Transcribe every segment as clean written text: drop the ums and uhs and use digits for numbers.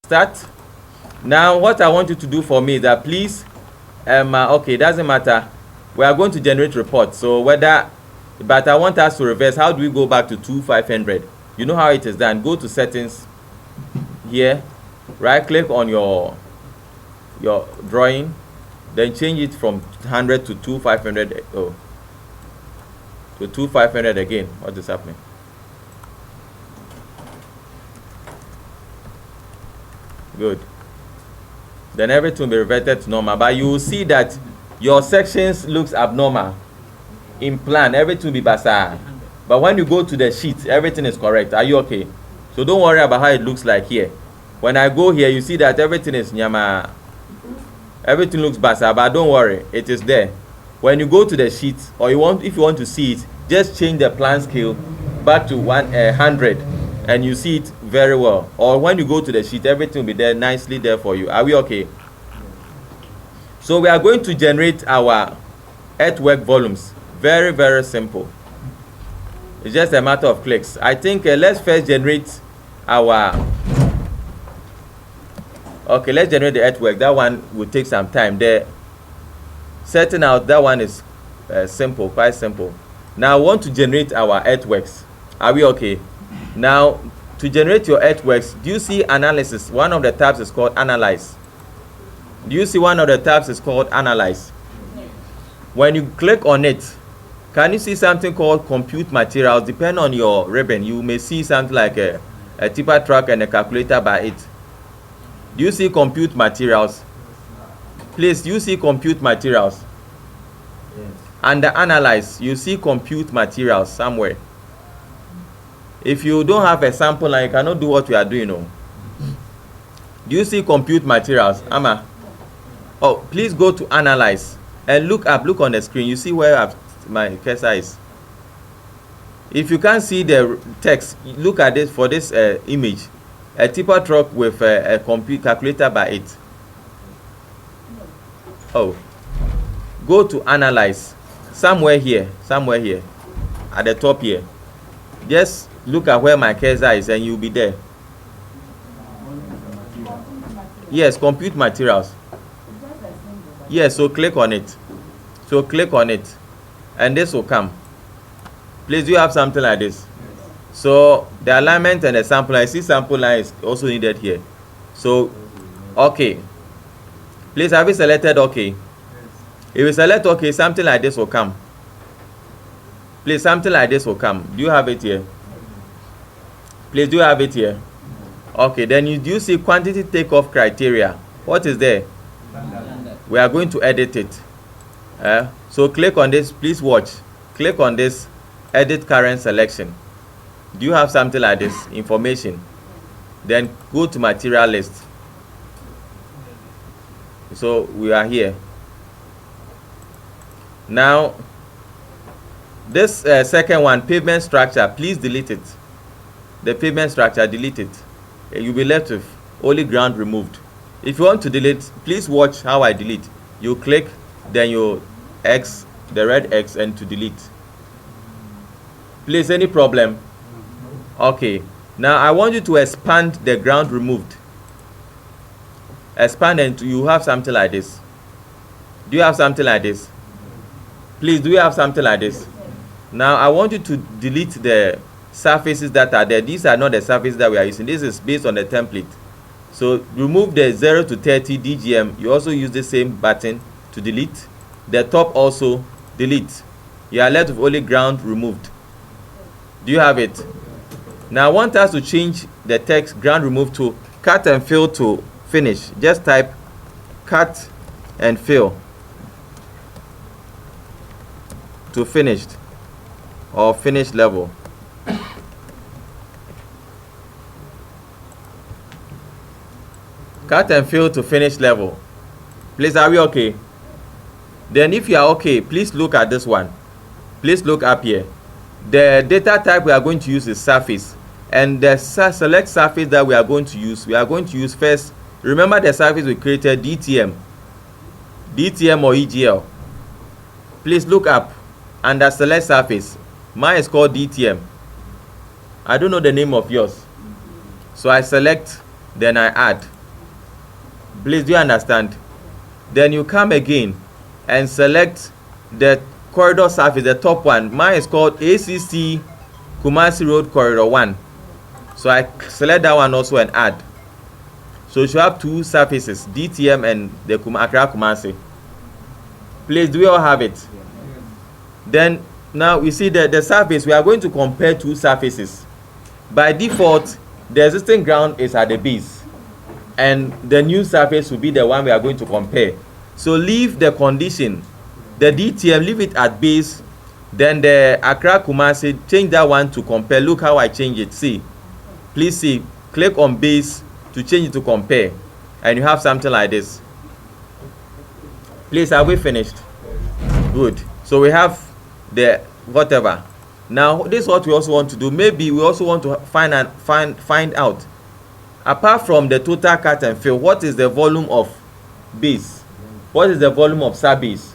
Start. Now what I want you to do for me is that please, okay, it doesn't matter. We are going to generate reports. So whether, but I want us to reverse. How do we go back to 2500? You know how it is done. Go to settings here, right click on your drawing, then change it from 100 to 2500. Oh, to 2500 again. What is happening? Good. Then everything will be reverted to normal, but you will see that your sections looks abnormal in plan. Everything will be bazaar, but when you go to the sheet, everything is correct. Are you okay? So don't worry about how it looks like here. When I go here, you see that everything is nyama. Everything looks bazaar, but don't worry, it is there. When you go to the sheet, or if you want to see it, just change the plan scale back to 100, and you see it very well. Or when you go to the sheet, everything will be there nicely there for you. Are we okay? So we are going to generate our earthwork volumes. Very, very simple. It's just a matter of clicks. I think let's first generate our, okay, let's generate the earthwork. That one will take some time. The setting out, that one is simple, quite simple. Now I want to generate our earthworks. Are we okay? Now to generate your earthworks, do you see analysis? One of the tabs is called analyze. Do you see one of the tabs is called analyze? When you click on it, can you see something called compute materials? Depending on your ribbon, you may see something like a tipper truck and a calculator by it. Do you see compute materials? Please, do you see compute materials? Yes. Under analyze, you see compute materials somewhere. If you don't have a sample and you cannot do what we are doing, no. Do you see compute materials? Amma? Oh, please go to analyze and look up, look on the screen. You see where my cursor is. If you can't see the text, look at this for this image. A tipper truck with a compute calculator by it. Oh, go to analyze. Somewhere here, at the top here. Just look at where my cursor is and you'll be there. Yes, compute materials. Yes, so click on it. So click on it. And this will come. Please, do you have something like this? So the alignment and the sample line, I see sample line is also needed here. So, okay. Please, have you selected okay? If you select okay, something like this will come. Please, something like this will come. Do you have it here? Please, do you have it here? Okay, then do you see quantity takeoff criteria? What is there? We are going to edit it. So click on this, please watch. Click on this, edit current selection. Do you have something like this? Information. Then go to material list. So we are here. Now, this second one, pavement structure, please delete it. The pavement structure, delete it. You'll be left with only ground removed. If you want to delete, please watch how I delete. You click, then you X, the red X, and to delete. Please, any problem? Okay. Now I want you to expand the ground removed. Expand and you have something like this. Do you have something like this? Please, do you have something like this? Now I want you to delete the surfaces that are there. These are not the surfaces that we are using. This is based on the template. So remove the 0 to 30 DGM. You also use the same button to delete. The top also delete. You are left with only ground removed. Do you have it? Now I want us to change the text ground removed to cut and fill to finish. Just type cut and fill to finished or finished level. Cut and fill to finish level. Please, are we okay? Then if you are okay, please look at this one. Please look up here. The data type we are going to use is surface. And the select surface that we are going to use first. Remember the surface we created, DTM or EGL. Please look up under select surface. Mine is called DTM. I don't know the name of yours. So I select, then I add. Please, do you understand? Then you come again and select the corridor surface, the top one. Mine is called ACC Kumasi Road Corridor 1. So I select that one also and add. So you should have two surfaces, DTM and the Accra Kumasi. Please, do we all have it? Then now we see the surface. We are going to compare two surfaces. By default, the existing ground is at the base, and the new surface will be the one we are going to compare. So leave the condition, the DTM, leave it at base. Then the Accra Kumasi, change that one to compare. Look how I change it. See, please see, click on base to change it to compare, and you have something like this. Please, are we finished? Good. So we have the whatever. Now this is what we also want to do. Maybe we also want to find out, apart from the total cut and fill, what is the volume of base? What is the volume of sub base?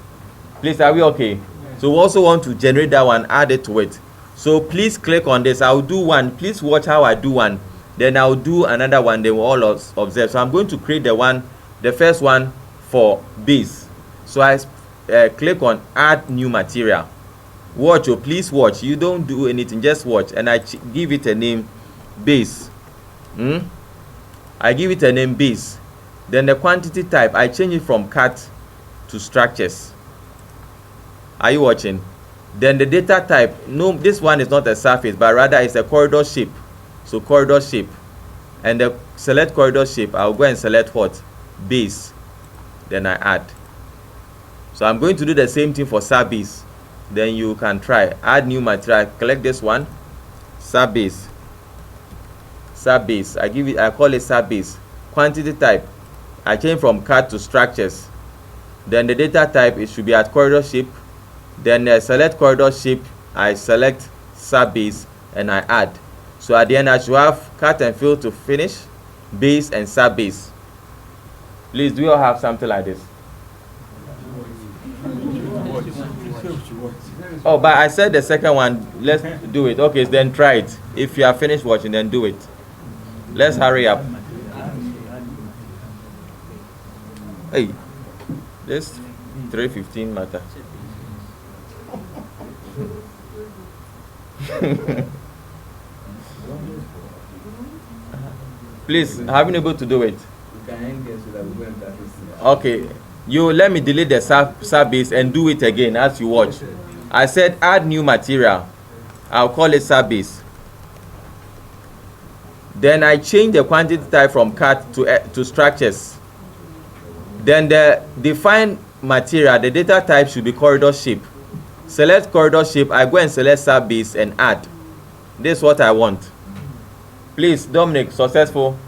Please, are we okay? So we also want to generate that one, add it to it. So please click on this. I'll do one. Please watch how I do one. Then I'll do another one. They will all observe. So I'm going to create the first one for base. So I click on add new material. Watch, oh, please watch. You don't do anything, just watch. And I give it a name, base. I give it a name, base. Then the quantity type, I change it from cut to structures. Are you watching? Then the data type, no, this one is not a surface, but rather it's a corridor shape. So corridor shape. And the select corridor shape, I'll go and select what? Base. Then I add. So I'm going to do the same thing for sub base. Then you can try. Add new material. Collect this one. Sub base. Sub base. I call it sub base. Quantity type, I change from cut to structures. Then the data type, it should be at corridor shape. Then select corridor shape, I select sub base and I add. So at the end I should have cut and fill to finish, base and sub base. Please, do you all have something like this? Oh, but I said the second one, let's do it. Okay, then try it. If you are finished watching, then do it. Let's hurry up. Hey, this 3:15 matter. Please, have you been able to do it? Okay, you let me delete the sub base and do it again as you watch. I said add new material. I'll call it sub base. Then I change the quantity type from cut to structures. Then the defined material, the data type should be corridor shape. Select corridor shape, I go and select sub base and add. This is what I want. Please, Dominic, successful.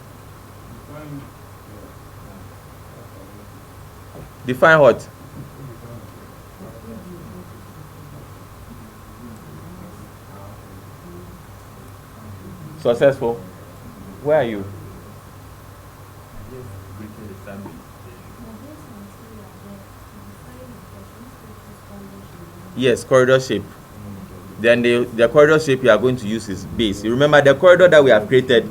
Define what? Successful. Where are you? Yes, corridor shape. Then the corridor shape you are going to use is base. You remember the corridor that we have created,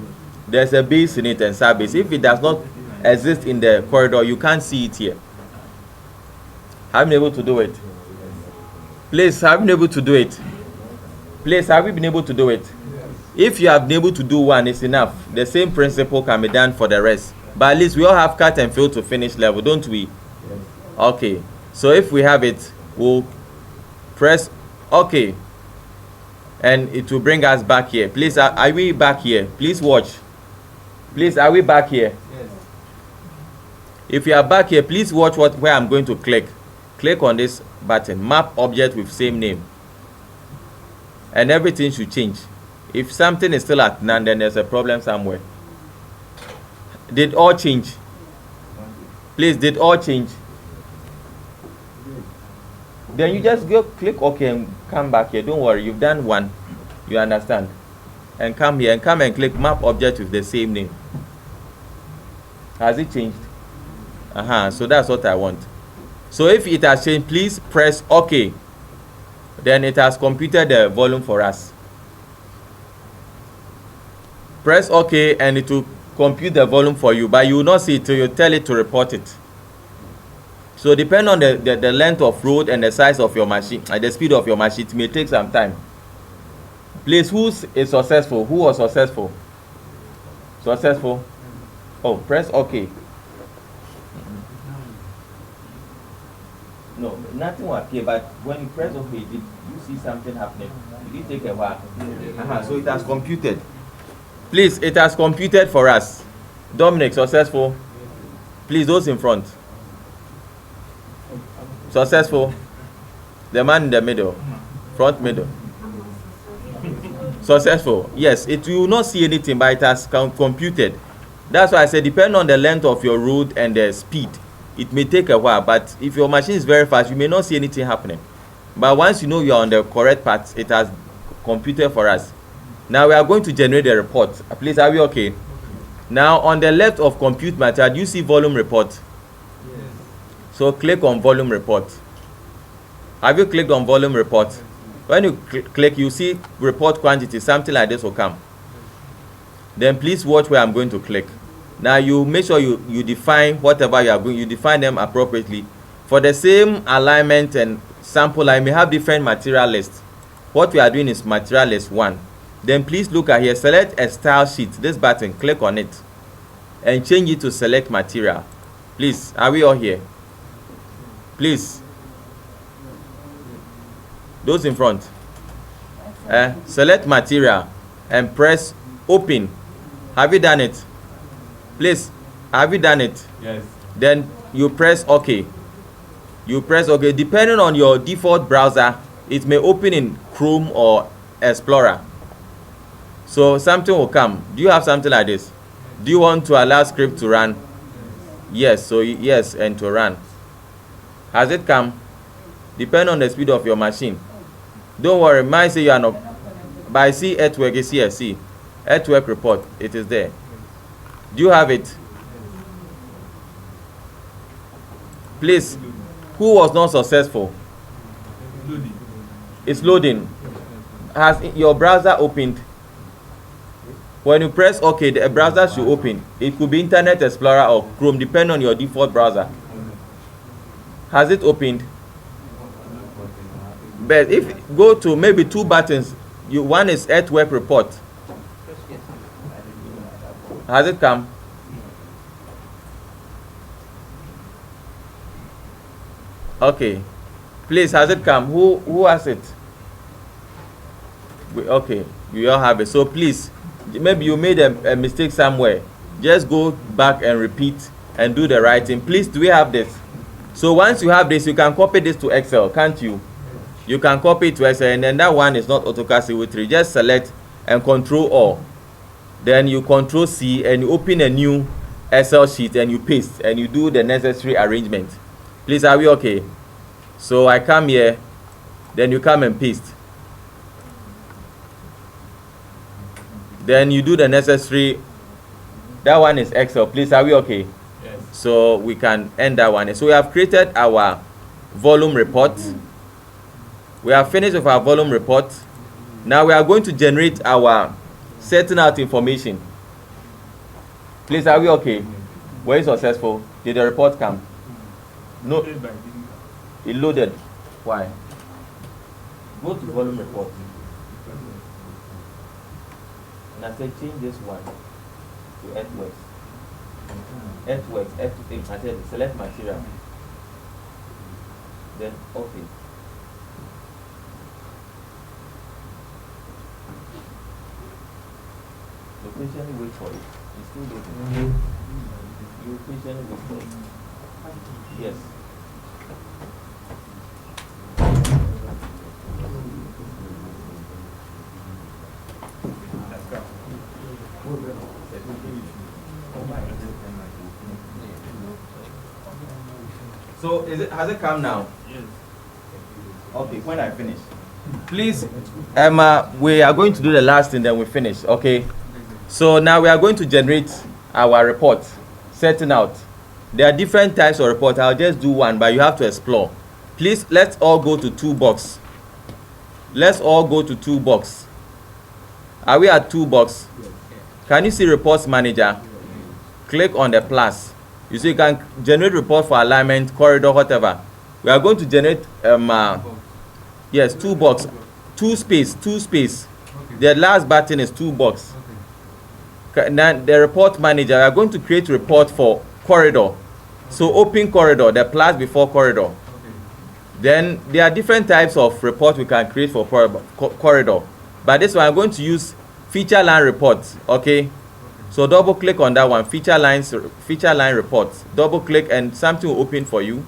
there's a base in it and sub base. If it does not exist in the corridor, you can't see it here. Have you been able to do it? Please, have you been able to do it? Please, have you been able to do it? If you have been able to do one, it's enough. The same principle can be done for the rest. But at least we all have cut and fill to finish level, don't we? Okay. So if we have it, we'll press OK. And it will bring us back here. Please, are we back here? Please watch. Please, are we back here? Yes. If you are back here, please watch where I'm going to click. Click on this button, map object with same name. And everything should change. If something is still at none, then there's a problem somewhere. Did all change? Please, did all change? Then you just go click OK and come back here. Don't worry, you've done one. You understand? And come here and come and click map object with the same name. Has it changed? So that's what I want. So if it has changed, please press OK. Then it has computed the volume for us. Press OK and it will compute the volume for you, but you will not see it till you tell it to report it. So depending on the length of road and the size of your machine and the speed of your machine, it may take some time. Please, who is successful? Who was successful? Successful? Oh, press OK. No, nothing will appear, but when you press OK, did you see something happening? Did it take a while? So it has computed. Please, it has computed for us. Dominic, successful? Please, those in front. Successful? The man in the middle. Front middle. Successful? Yes, it will not see anything, but it has computed. That's why I said, depending on the length of your road and the speed, it may take a while, but if your machine is very fast, you may not see anything happening. But once you know you are on the correct path, it has computed for us. Now we are going to generate a report. Please, are we okay? Now on the left of compute material, do you see volume report? Yes. So click on volume report. Have you clicked on volume report? When you click, you see report quantity, something like this will come. Then please watch where I'm going to click. Now you make sure you define whatever you are going, you define them appropriately. For the same alignment and sample, I may have different material lists. What we are doing is material list 1. Then please look at here, select a style sheet, this button, click on it and change it to select material. Please, are we all here? Please. Those in front. Select material and press open. Have you done it? Please, have you done it? Yes. Then you press OK. You press OK. Depending on your default browser, it may open in Chrome or Explorer. So something will come. Do you have something like this? Do you want to allow script to run? Yes. So yes, and to run. Has it come? Depending on the speed of your machine. Don't worry. Mine say you are not. But I see earthwork is here. See, earthwork report. It is there. Do you have it? Please, who was not successful? It's loading. Has your browser opened? When you press OK, the browser should open. It could be Internet Explorer or Chrome, depending on your default browser. Has it opened? But if go to maybe 2 buttons, one is earthwork report. Has it come? Okay. Please, has it come? Who has it? Okay, you all have it. So please, maybe you made a mistake somewhere. Just go back and repeat and do the right thing. Please, do we have this? So once you have this, you can copy this to Excel, can't you? You can copy it to Excel, and then that one is not AutoCAD CV3. Just select and Control All. Then you Control C and you open a new Excel sheet and you paste and you do the necessary arrangement. Please, are we okay? So I come here, then you come and paste. Then you do the necessary. That one is Excel. Please, are we okay? Yes. So we can end that one. So we have created our volume report. We have finished with our volume report. Now we are going to generate our setting out information. Please, are we okay? Were you successful? Did the report come? No. It loaded. Why? Go to volume report. And I said change this one to earthworks. Earthworks, F2. I said select material. Then okay. So patiently wait for it. It's still loading. You patiently wait for it. Yes. So has it come now? Yes. Okay, when I finish. Please, we are going to do the last thing, then we finish. Okay. So now we are going to generate our report, setting out. There are different types of report. I'll just do one, but you have to explore. Please, let's all go to toolbox. Let's all go to toolbox. Are we at toolbox? Can you see reports manager? click on the plus. You see, you can generate report for alignment, corridor, whatever. We are going to generate yes, 2 box, 2 space. Okay. The last button is 2 box. Okay. Now the report manager, we are going to create report for corridor. Okay. So open corridor, the plus before corridor. Okay. Then there are different types of report we can create for corridor. But this one I'm going to use feature line reports. Okay. So double click on that one, feature line reports. Double click and something will open for you.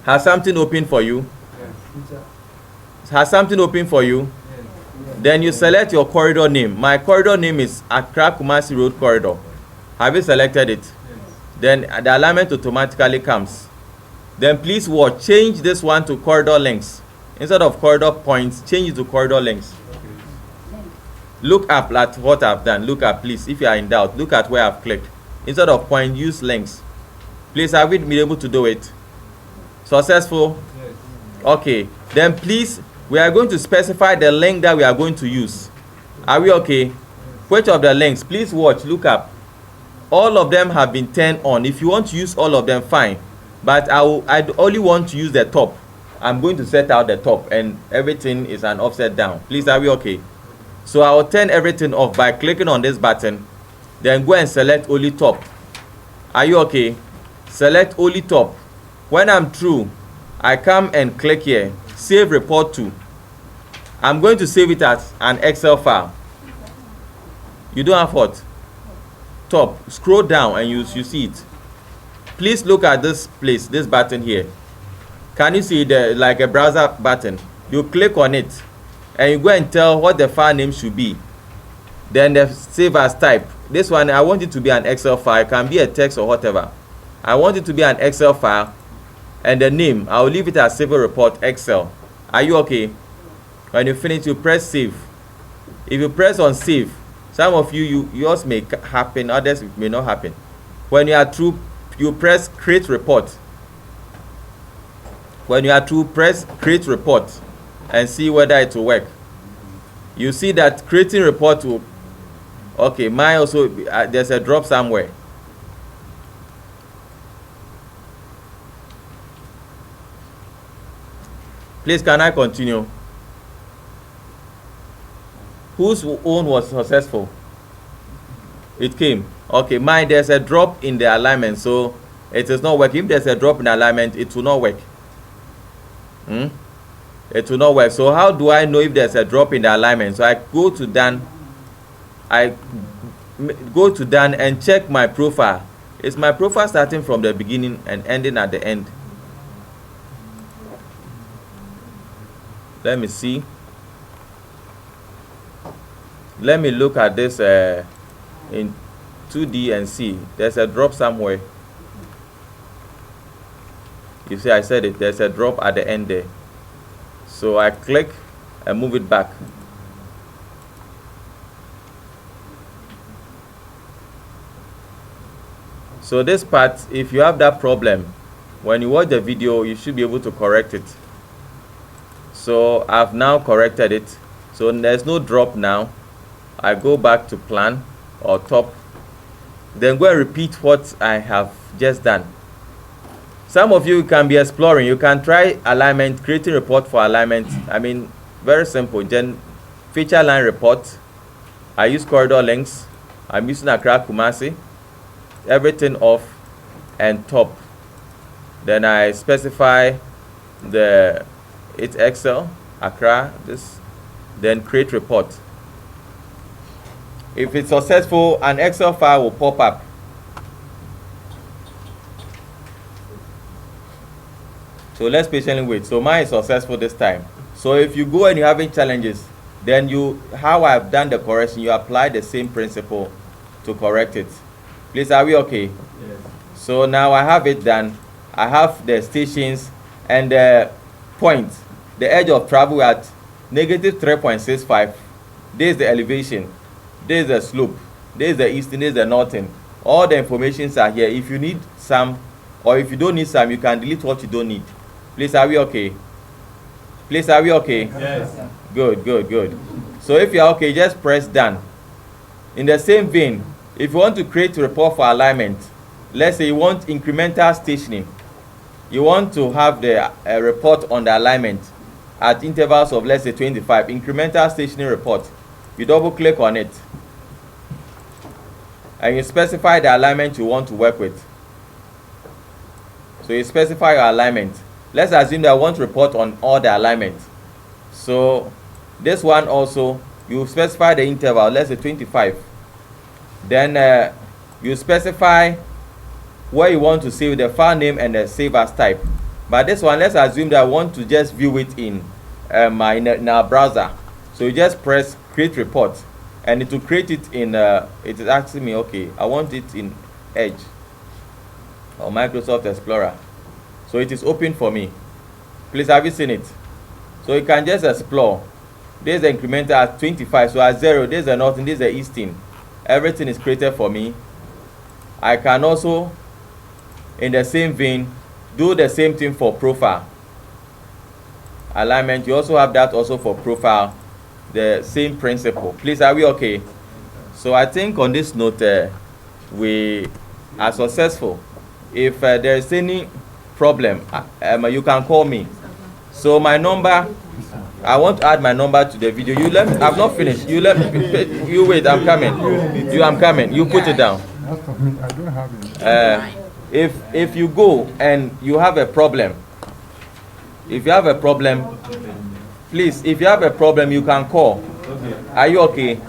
Has something open for you? Yes. Has something open for you? Yes. Then you select your corridor name. My corridor name is Accra Kumasi Road Corridor. Have you selected it? Yes. Then the alignment automatically comes. Then please watch, change this one to corridor lengths. Instead of corridor points, change it to corridor lengths. Look up at what I've done. Look up, please. If you are in doubt, look at where I've clicked. Instead of point, use lengths. Please, have we been able to do it? Successful? Yes. Okay. Then please, we are going to specify the length that we are going to use. Are we okay? Yes. Which of the lengths? Please watch, look up. All of them have been turned on. If you want to use all of them, fine. But I only want to use the top. I'm going to set out the top and everything is an offset down. Please, are we okay? So I will turn everything off by clicking on this button. Then go and select only top. Are you okay? Select only top. When I'm through, I come and click here. Save report to. I'm going to save it as an Excel file. You don't have what? Top. Scroll down and you see it. Please look at this place, this button here. Can you see the like a browser button? You click on it. And you go and tell what the file name should be. Then the save as type. This one, I want it to be an Excel file. It can be a text or whatever. I want it to be an Excel file. And the name, I will leave it as civil report Excel. Are you okay? When you finish, you press save. If you press on save, some of yours may happen, others may not happen. When you are through, you press create report. When you are through, press create report. And see whether it will work. You see that creating report will, okay, mine also, there's a drop somewhere. Please, can I continue? Whose own was successful? It came. Okay, mine, there's a drop in the alignment, so it is not working. If there's a drop in alignment, it will not work. It will not work. So how do I know if there's a drop in the alignment? So I go to done and check my profile. Is my profile starting from the beginning and ending at the end? Let me see. Let me look at this in 2D and see. There's a drop somewhere. You see, I said it. There's a drop at the end there. So I click and move it back. So this part, if you have that problem, when you watch the video, you should be able to correct it. So I've now corrected it. So there's no drop now. I go back to plan or top. Then go and repeat what I have just done. Some of you can be exploring. You can try alignment, creating report for alignment. I mean, very simple. Then feature line report. I use corridor links. I'm using Accra Kumasi. Everything off and top. Then I specify it's Excel, Accra, this. Then create report. If it's successful, an Excel file will pop up. So let's patiently wait. So mine is successful this time. So if you go and you're having challenges, then how I've done the correction, you apply the same principle to correct it. Please, are we okay? Yes. So now I have it done. I have the stations and the point, the edge of travel at negative 3.65. This is the elevation. This is the slope. This is the eastern, this is the northern. All the informations are here. If you need some, or if you don't need some, you can delete what you don't need. Please, are we okay? Please, are we okay? Yes. Good, good, good. So if you're okay, just press done. In the same vein, If you want to create a report for alignment, let's say you want incremental stationing, you want to have the report on the alignment at intervals of, let's say, 25, incremental stationing report. You double click on it and you specify the alignment you want to work with. So you specify your alignment. Let's assume that I want to report on all the alignment. So this one also, you specify the interval, let's say 25. Then you specify where you want to save the file name and the save as type. But this one, let's assume that I want to just view it in our browser. So you just press create report, and it will create it in it is asking me, okay, I want it in Edge or Microsoft Explorer. So it is open for me. Please, have you seen it? So you can just explore. There's the incremental at 25, so at 0 there's the northern, there's the eastern. Everything is created for me. I can also, in the same vein, do the same thing for profile alignment. You also have that also for profile, the same principle. Please, are we okay? So I think on this note, we are successful. If there is any problem, you can call me. So my number, I want to add my number to the video. You let me, I've not finished. You let me, you wait, I'm coming. I'm coming. You put it down. I don't have it. If you go and you have a problem, if you have a problem, please, if you have a problem, you can call. Are you okay?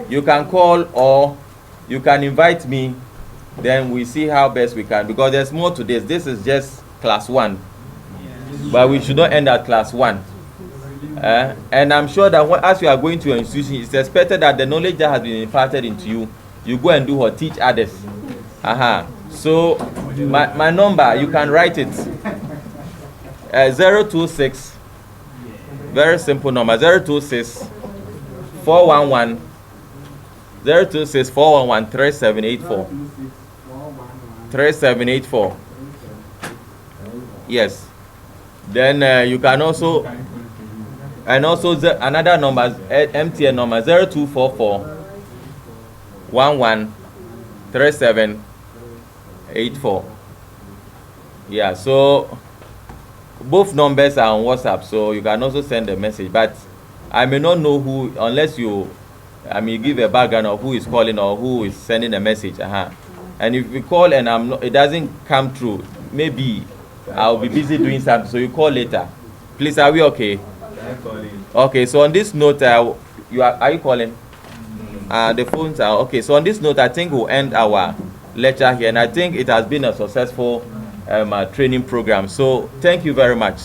You can call or you can invite me. Then we see how best we can, because there's more to this. This is just class 1, but we should not end at class 1. And I'm sure that as you are going to your institution, it's expected that the knowledge that has been imparted into you, you go and do or teach others. So my number, you can write it 026, very simple number, 026 411 026 411 3784 3784. Yes. Then you can also, and also another number, MTN number 0244 11 3784. Yeah, so both numbers are on WhatsApp, so you can also send a message. But I may not know who, unless you, give a background of who is calling or who is sending a message. And if you call and it doesn't come through, maybe I'll be busy doing something, so you call later. Please, are we okay? Okay, so on this note, are you calling? The phones are okay. So on this note, I think we'll end our lecture here, and I think it has been a successful training program. So thank you very much.